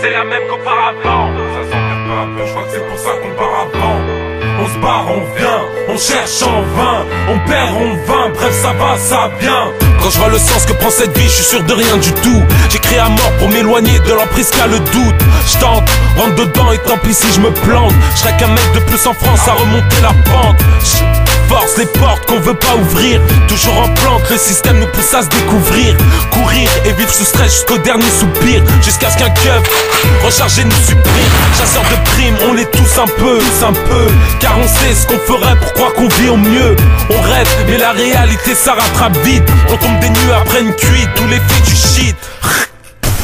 c'est la même qu'auparavant. Ça s'empire peu à peu, je crois que c'est pour ça qu'on part avant. On se barre, on vient, on cherche en vain, on perd, on vain, bref ça va, ça vient. Quand je vois le sens que prend cette vie, je suis sûr de rien du tout. J'écris à mort pour m'éloigner de l'emprise qu'a le doute. Je tente, rentre dedans et tant pis si je me plante. Je serais qu'un mec de plus en France à remonter la pente. Force les portes qu'on veut pas ouvrir. Toujours en plante, le système nous pousse à se découvrir. Courir et vivre sous stress jusqu'au dernier soupir. Jusqu'à ce qu'un keuf recharge et nous supprime. Chasseurs de primes, on l'est tous un peu, car on sait ce qu'on ferait pour croire qu'on vit au mieux. On rêve, mais la réalité ça rattrape vite. On tombe des nues après une cuite, tous les faits du shit.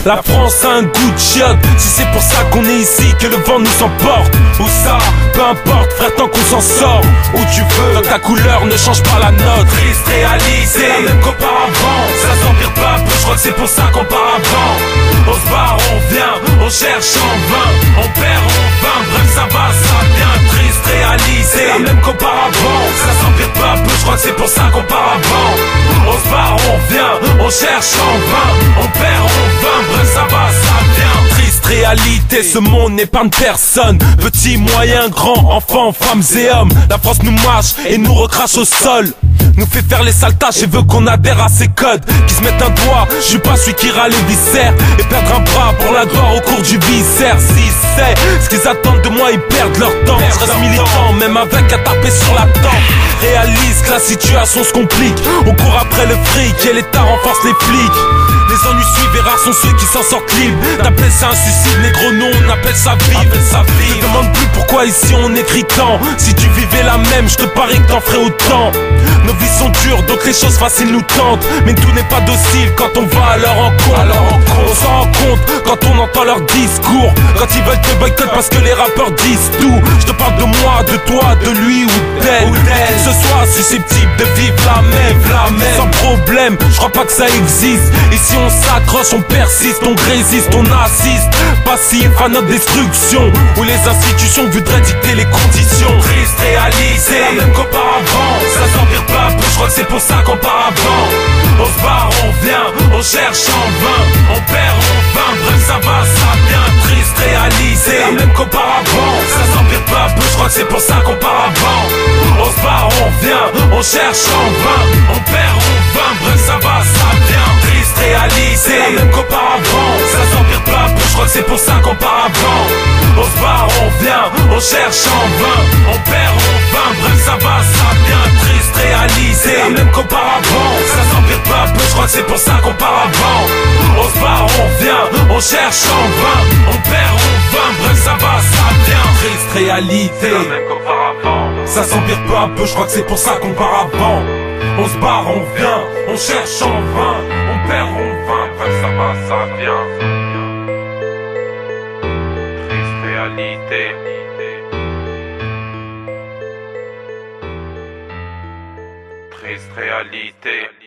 La France a un goût de chiotte. Si c'est pour ça qu'on est ici, que le vent nous emporte. Où ça, peu importe frère, tant qu'on s'en sort. Où tu veux, ta couleur ne change pas la note. Triste réalité, c'est la même qu'auparavant. Ça s'empire pas peu, je crois que c'est pour ça qu'on part avant. On se barre, on vient, on cherche en vain. On perd, on vain, bref ça va, ça vient. Triste réalité, c'est la même qu'auparavant. Ça s'empire pas peu, je crois que c'est pour ça qu'on part avant. On se barre, on vient, on cherche en vain. On perd, on vain, bref ça va, ça vient. Triste réalité, ce monde n'épargne personne. Petit, moyen, grand, enfants, femmes et hommes. La France nous marche et nous recrache au sol. Nous fait faire les sales tâches et veut qu'on adhère à ses codes. Qui se mettent un doigt, je suis pas celui qui râle les viscères. Et perdre un bras pour la gloire au cours du viscère. Si c'est ce qu'ils attendent de moi, ils perdent leur temps. Je reste militant, même avec à taper sur la tempe. Réalise que la situation se complique. On court après le fric et l'État renforce les flics. Les ennuis suivent et rares sont ceux qui s'en sortent libres. T'appelles ça un suicide, négro, non, on appelle ça vivre. Je demande plus pourquoi ici on écrit tant. Si tu vivais la même, je te parie que t'en ferais autant. Nos vies sont dures, donc les choses faciles nous tentent. Mais tout n'est pas docile quand on va à leur encontre. On s'en rend compte quand on entend leur discours. Quand ils veulent te boycotter parce que les rappeurs disent tout. Je te parle de moi, de toi, de lui ou d'elle. Ce soir susceptible de vivre la même. Sans problème, je crois pas que ça existe. Ici on s'accroche, on persiste, on résiste, on assiste. Passif à notre destruction. Où les institutions voudraient dicter les conditions. Triste réalité, c'est la même qu'auparavant. Ça s'empire pas peu, je crois que c'est pour ça qu'on part avant. On se barre, on vient, on cherche en vain. On perd, on vain, bref ça va, ça vient. Triste réalité, c'est la même qu'auparavant. Ça s'empire pas peu, je crois que c'est pour ça qu'on part avant. On se barre, on vient, on cherche en vain. On perd, on vain, bref ça va, ça vient. Triste réalité, c'est la même qu'auparavant. Ça s'empire pas peu, je crois que c'est pour ça qu'on part avant. On se barre, on vient, on cherche en vain. On perd, on vain, bref ça va, ça vient. Triste réalité, c'est la même qu'auparavant. Ça s'empire pas peu, je crois que c'est pour ça qu'on part avant. On se barre, on vient, on cherche en vain. On perd, on vain, bref ça va, ça vient. Triste réalité, c'est la même qu'auparavant. Ça s'empire peu à peu, je crois que c'est pour ça qu'on part avant. On se barre, on vient, on cherche en vain. On perd, on vain, bref ça va, ça vient. Triste réalité. Triste réalité.